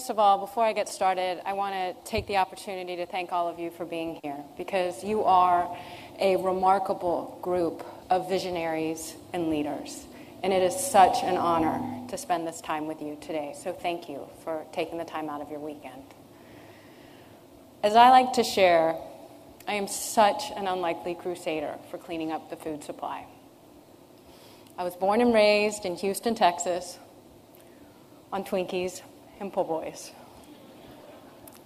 First of all, before I get started, I want to take the opportunity to thank all of you for being here, because you are a remarkable group of visionaries and leaders. And it is such an honor to spend this time with you today. So thank you for taking the time out of your weekend. As I like to share, I am such an unlikely crusader for cleaning up the food supply. I was born and raised in Houston, Texas, on Twinkies and po' boys.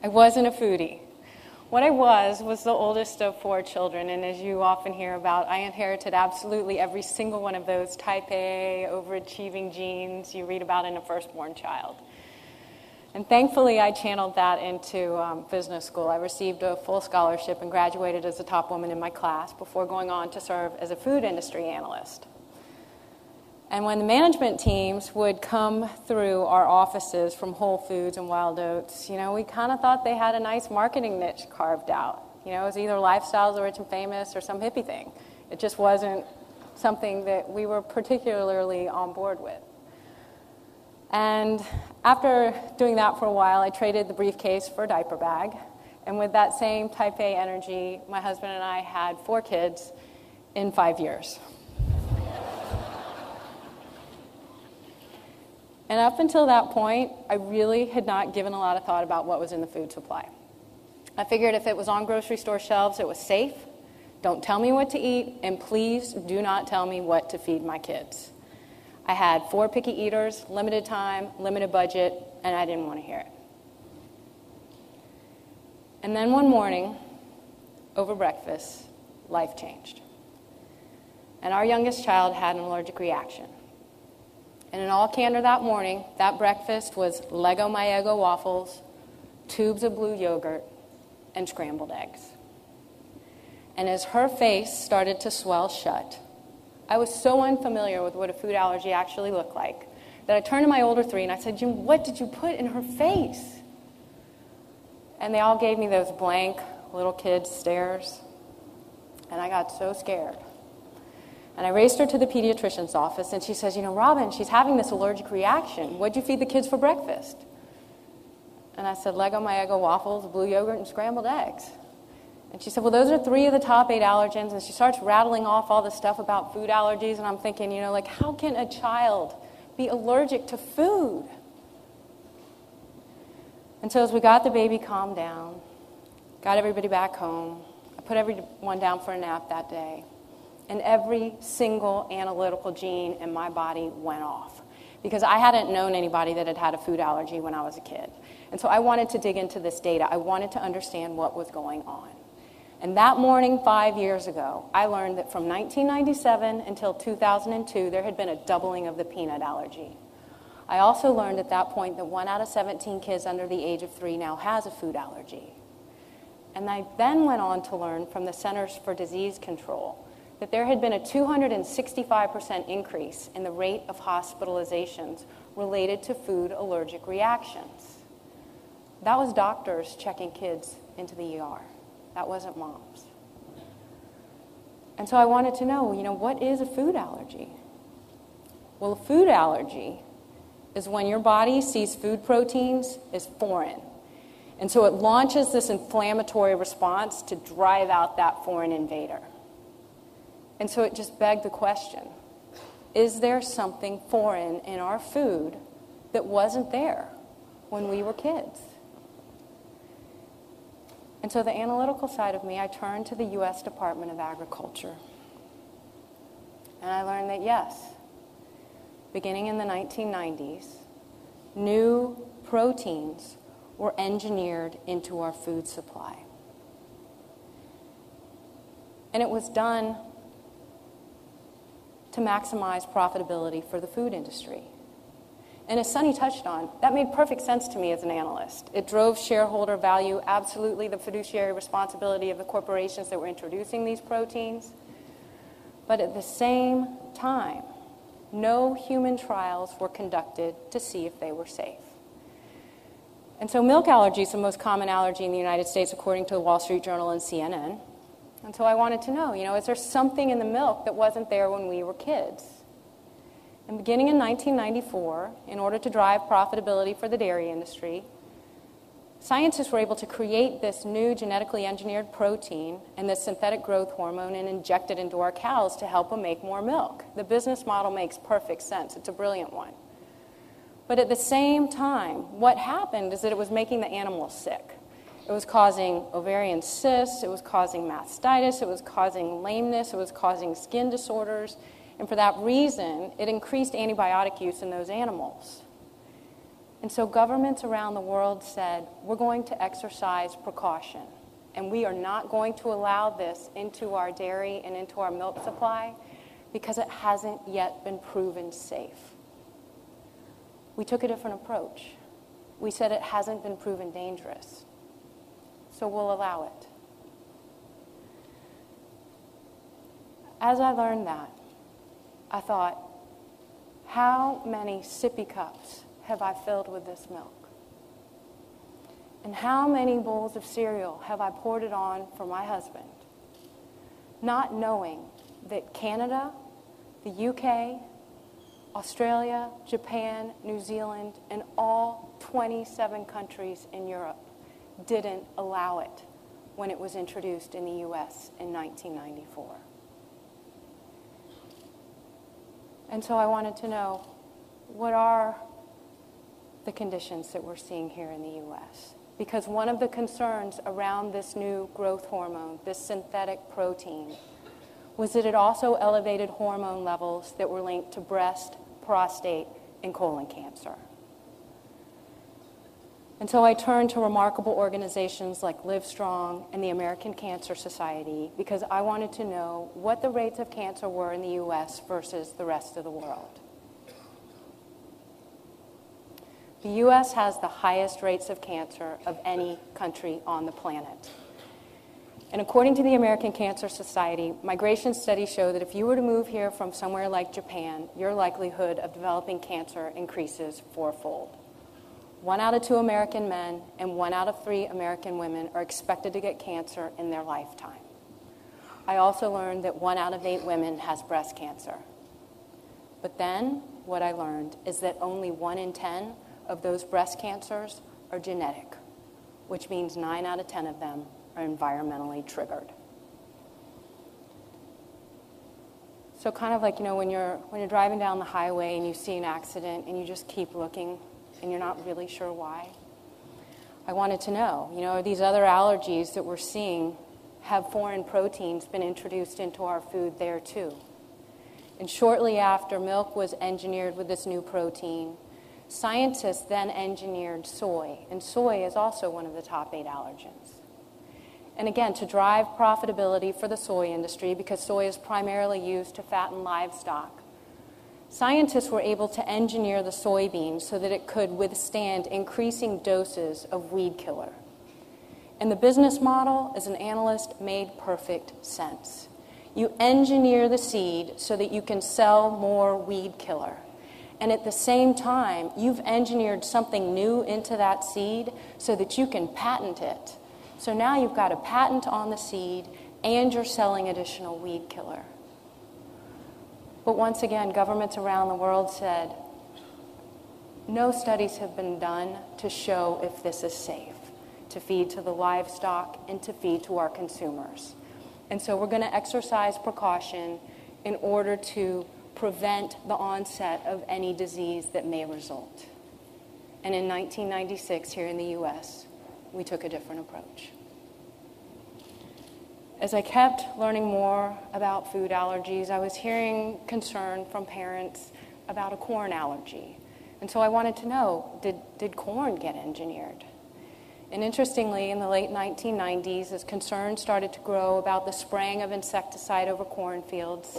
I wasn't a foodie. What I was the oldest of 4 children, and as you often hear about, I inherited absolutely every single one of those type A, overachieving genes you read about in a firstborn child. And thankfully, I channeled that into business school. I received a full scholarship and graduated as the top woman in my class before going on to serve as a food industry analyst. And when the management teams would come through our offices from Whole Foods and Wild Oats, we kind of thought they had a nice marketing niche carved out. It was either Lifestyles, Rich and Famous, or some hippie thing. It just wasn't something that we were particularly on board with. And after doing that for a while, I traded the briefcase for a diaper bag. And with that same type A energy, my husband and I had 4 kids in 5 years. And up until that point, I really had not given a lot of thought about what was in the food supply. I figured if it was on grocery store shelves, it was safe. Don't tell me what to eat, and please do not tell me what to feed my kids. I had 4 picky eaters, limited time, limited budget, and I didn't want to hear it. And then one morning, over breakfast, life changed. And our youngest child had an allergic reaction. And in all candor that morning, that breakfast was Lego My Eggo waffles, tubes of blue yogurt, and scrambled eggs. And as her face started to swell shut, I was so unfamiliar with what a food allergy actually looked like that I turned to my older 3 and I said, "Jim, what did you put in her face?" And they all gave me those blank little kid stares. And I got so scared. And I raced her to the pediatrician's office, and she says, "Robyn, she's having this allergic reaction. What'd you feed the kids for breakfast?" And I said, "Lego My Eggo waffles, blue yogurt, and scrambled eggs." And she said, "Well, those are 3 of the top 8 allergens." And she starts rattling off all the stuff about food allergies, and I'm thinking, how can a child be allergic to food? And so as we got the baby calmed down, got everybody back home, I put everyone down for a nap that day. And every single analytical gene in my body went off because I hadn't known anybody that had had a food allergy when I was a kid. And so I wanted to dig into this data. I wanted to understand what was going on. And that morning 5 years ago, I learned that from 1997 until 2002, there had been a doubling of the peanut allergy. I also learned at that point that 1 out of 17 kids under the age of 3 now has a food allergy. And I then went on to learn from the Centers for Disease Control that there had been a 265% increase in the rate of hospitalizations related to food allergic reactions. That was doctors checking kids into the ER. That wasn't moms. And so I wanted to know, what is a food allergy? Well, a food allergy is when your body sees food proteins as foreign. And so it launches this inflammatory response to drive out that foreign invader. And so it just begged the question, is there something foreign in our food that wasn't there when we were kids? And so the analytical side of me, I turned to the U.S. Department of Agriculture. And I learned that yes, beginning in the 1990s, new proteins were engineered into our food supply. And it was done to maximize profitability for the food industry. And as Sunny touched on, that made perfect sense to me as an analyst. It drove shareholder value, absolutely the fiduciary responsibility of the corporations that were introducing these proteins. But at the same time, no human trials were conducted to see if they were safe. And so milk allergy is the most common allergy in the United States, according to the Wall Street Journal and CNN. And so I wanted to know, is there something in the milk that wasn't there when we were kids? And beginning in 1994, in order to drive profitability for the dairy industry, Scientists were able to create this new genetically engineered protein and this synthetic growth hormone and inject it into our cows to help them make more milk. The business model makes perfect sense. It's a brilliant one. But at the same time, what happened is that it was making the animals sick. It was causing ovarian cysts, it was causing mastitis, it was causing lameness, it was causing skin disorders, and for that reason, it increased antibiotic use in those animals. And so governments around the world said, we're going to exercise precaution, and we are not going to allow this into our dairy and into our milk supply because it hasn't yet been proven safe. We took a different approach. We said it hasn't been proven dangerous, so we'll allow it. As I learned that, I thought, how many sippy cups have I filled with this milk? And how many bowls of cereal have I poured it on for my husband, not knowing that Canada, the UK, Australia, Japan, New Zealand, and all 27 countries in Europe didn't allow it when it was introduced in the US in 1994. And so I wanted to know, what are the conditions that we're seeing here in the US? Because one of the concerns around this new growth hormone, this synthetic protein, was that it also elevated hormone levels that were linked to breast, prostate, and colon cancer. And so I turned to remarkable organizations like Livestrong and the American Cancer Society because I wanted to know what the rates of cancer were in the US versus the rest of the world. The US has the highest rates of cancer of any country on the planet. And according to the American Cancer Society, migration studies show that if you were to move here from somewhere like Japan, your likelihood of developing cancer increases fourfold. 1 out of 2 American men and 1 out of 3 American women are expected to get cancer in their lifetime. I also learned that 1 out of 8 women has breast cancer. But then what I learned is that only 1 in 10 of those breast cancers are genetic, which means 9 out of 10 of them are environmentally triggered. So kind of like, when you're driving down the highway and you see an accident and you just keep looking and you're not really sure why. I wanted to know, are these other allergies that we're seeing, have foreign proteins been introduced into our food there too? And shortly after milk was engineered with this new protein, scientists then engineered soy, and soy is also one of the top 8 allergens. And again, to drive profitability for the soy industry, because soy is primarily used to fatten livestock, scientists were able to engineer the soybean so that it could withstand increasing doses of weed killer. And the business model, as an analyst, made perfect sense. You engineer the seed so that you can sell more weed killer. And at the same time, you've engineered something new into that seed so that you can patent it. So now you've got a patent on the seed and you're selling additional weed killer. But once again, governments around the world said, no studies have been done to show if this is safe to feed to the livestock and to feed to our consumers. And so we're going to exercise precaution in order to prevent the onset of any disease that may result. And in 1996, here in the US, we took a different approach. As I kept learning more about food allergies, I was hearing concern from parents about a corn allergy. And so I wanted to know, did corn get engineered? And interestingly, in the late 1990s, as concerns started to grow about the spraying of insecticide over cornfields,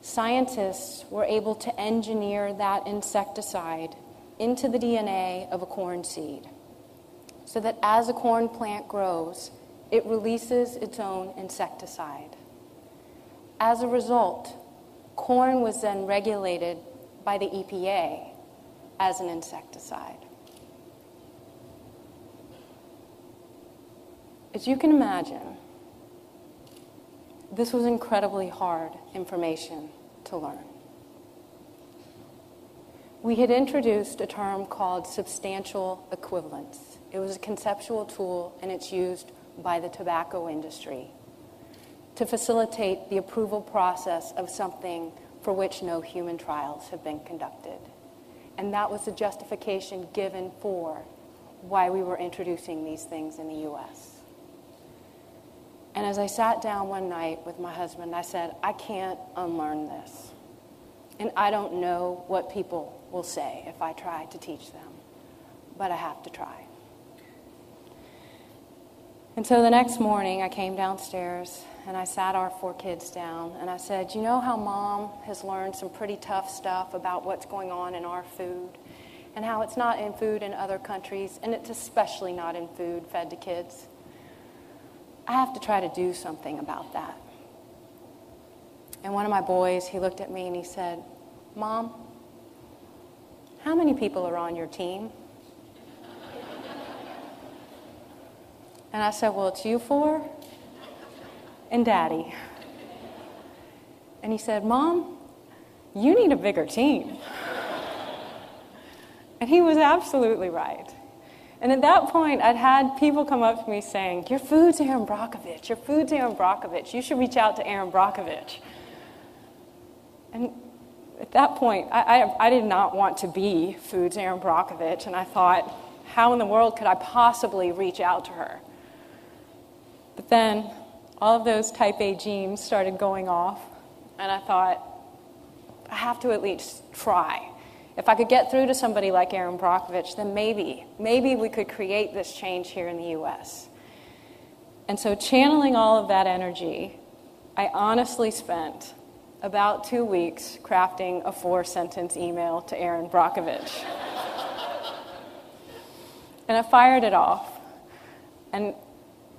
scientists were able to engineer that insecticide into the DNA of a corn seed so that as a corn plant grows, it releases its own insecticide. As a result, corn was then regulated by the EPA as an insecticide. As you can imagine, this was incredibly hard information to learn. We had introduced a term called substantial equivalence. It was a conceptual tool, and it's used by the tobacco industry to facilitate the approval process of something for which no human trials have been conducted. And that was the justification given for why we were introducing these things in the U.S. And as I sat down one night with my husband, I said, I can't unlearn this. And I don't know what people will say if I try to teach them, but I have to try. And so the next morning, I came downstairs and I sat our 4 kids down and I said, you know how Mom has learned some pretty tough stuff about what's going on in our food and how it's not in food in other countries, and it's especially not in food fed to kids? I have to try to do something about that. And one of my boys, he looked at me and he said, Mom, how many people are on your team? And I said, well, it's you 4 and Daddy. And he said, Mom, you need a bigger team. And he was absolutely right. And at that point, I'd had people come up to me saying, your food's Aaron Brockovich, your food's Aaron Brockovich, you should reach out to Aaron Brockovich. And at that point, I did not want to be Foods Aaron Brockovich, and I thought, how in the world could I possibly reach out to her? But then all of those type A genes started going off, and I thought, I have to at least try. If I could get through to somebody like Aaron Brockovich, then maybe we could create this change here in the U.S. And so channeling all of that energy, I honestly spent about 2 weeks crafting a 4-sentence email to Aaron Brockovich. And I fired it off. And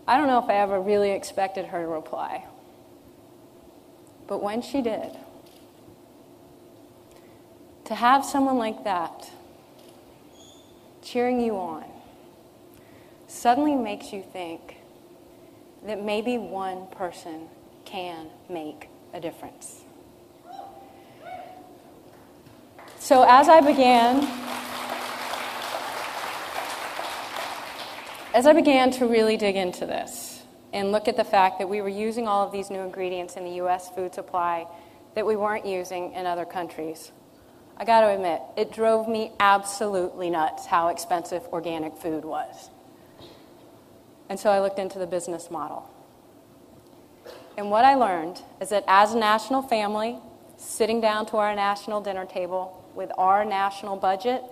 I don't know if I ever really expected her to reply. But when she did, to have someone like that cheering you on suddenly makes you think that maybe one person can make a difference. So as I began to really dig into this and look at the fact that we were using all of these new ingredients in the U.S. food supply that we weren't using in other countries, I got to admit, it drove me absolutely nuts how expensive organic food was. And so I looked into the business model. And what I learned is that as a national family, sitting down to our national dinner table with our national budget,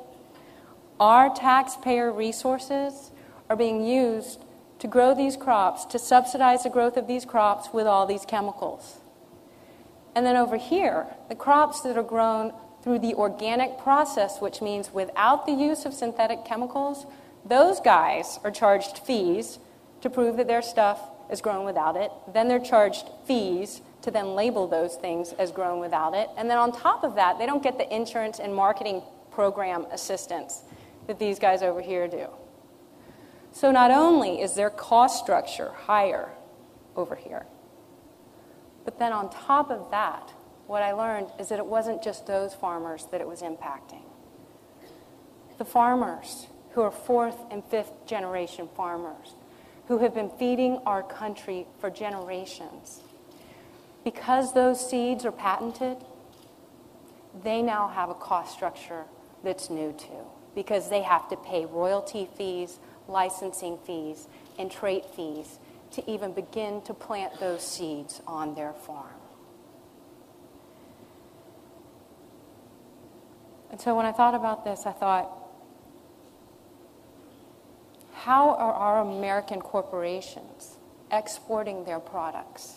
our taxpayer resources are being used to grow these crops, to subsidize the growth of these crops with all these chemicals. And then over here, the crops that are grown through the organic process, which means without the use of synthetic chemicals, those guys are charged fees to prove that their stuff is grown without it. Then they're charged fees to then label those things as grown without it. And then on top of that, they don't get the insurance and marketing program assistance that these guys over here do. So not only is their cost structure higher over here, but then on top of that, what I learned is that it wasn't just those farmers that it was impacting. The farmers who are 4th and 5th generation farmers who have been feeding our country for generations. Because those seeds are patented, they now have a cost structure that's new too, because they have to pay royalty fees, licensing fees, and trait fees to even begin to plant those seeds on their farm. And so when I thought about this, I thought, how are our American corporations exporting their products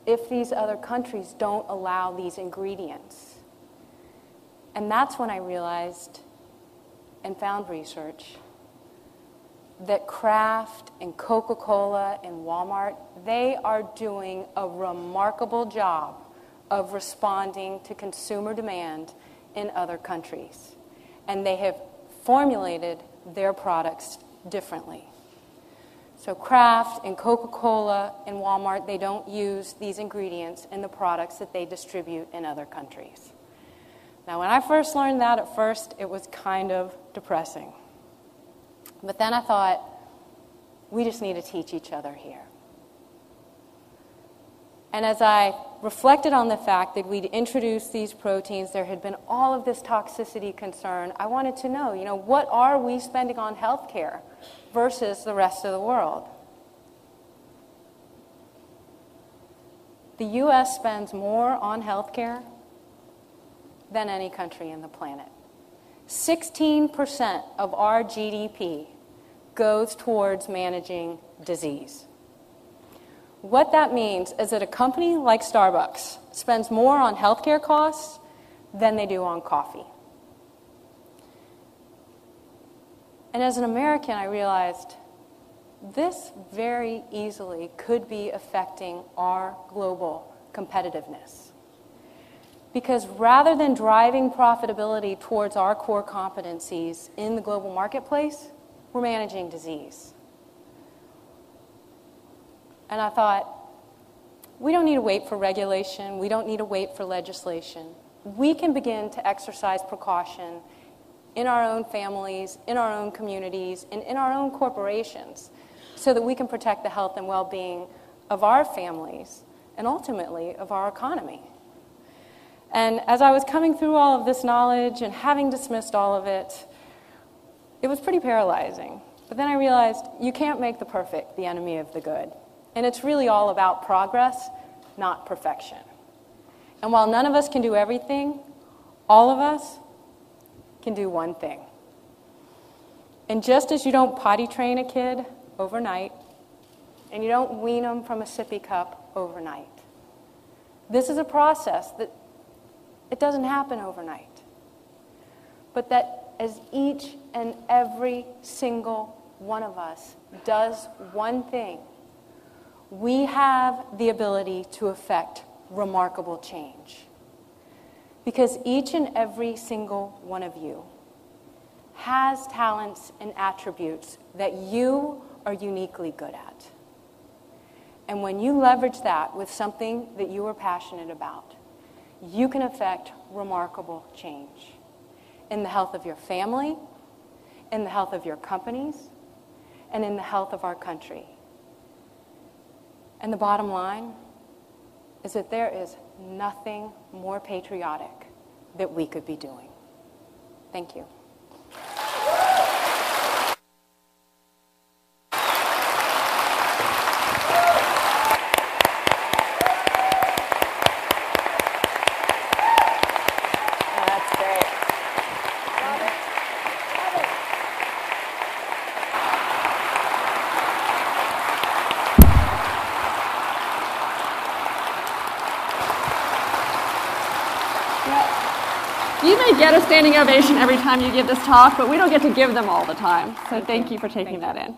if these other countries don't allow these ingredients? And that's when I realized and found research that Kraft and Coca-Cola and Walmart, they are doing a remarkable job of responding to consumer demand in other countries. And they have formulated their products differently. So Kraft and Coca-Cola and Walmart, they don't use these ingredients in the products that they distribute in other countries. Now, when I first learned that, at first, it was kind of depressing. But then I thought, we just need to teach each other here. And as I reflected on the fact that we'd introduced these proteins, there had been all of this toxicity concern, I wanted to know, what are we spending on healthcare versus the rest of the world? The U.S. spends more on healthcare than any country in the planet. 16% of our GDP goes towards managing disease. What that means is that a company like Starbucks spends more on healthcare costs than they do on coffee. And as an American, I realized this very easily could be affecting our global competitiveness. Because rather than driving profitability towards our core competencies in the global marketplace, we're managing disease. And I thought, we don't need to wait for regulation. We don't need to wait for legislation. We can begin to exercise precaution in our own families, in our own communities, and in our own corporations so that we can protect the health and well-being of our families and ultimately of our economy. And as I was coming through all of this knowledge and having dismissed all of it, it was pretty paralyzing. But then I realized you can't make the perfect the enemy of the good. And it's really all about progress, not perfection. And while none of us can do everything, all of us can do one thing. And just as you don't potty train a kid overnight, and you don't wean them from a sippy cup overnight, this is a process that it doesn't happen overnight. But that as each and every single one of us does one thing, we have the ability to affect remarkable change. Because each and every single one of you has talents and attributes that you are uniquely good at. And when you leverage that with something that you are passionate about, you can affect remarkable change in the health of your family, in the health of your companies, and in the health of our country. And the bottom line is that there is nothing more patriotic that we could be doing. Thank you. You may get a standing ovation every time you give this talk, but we don't get to give them all the time. So thank you for taking that in.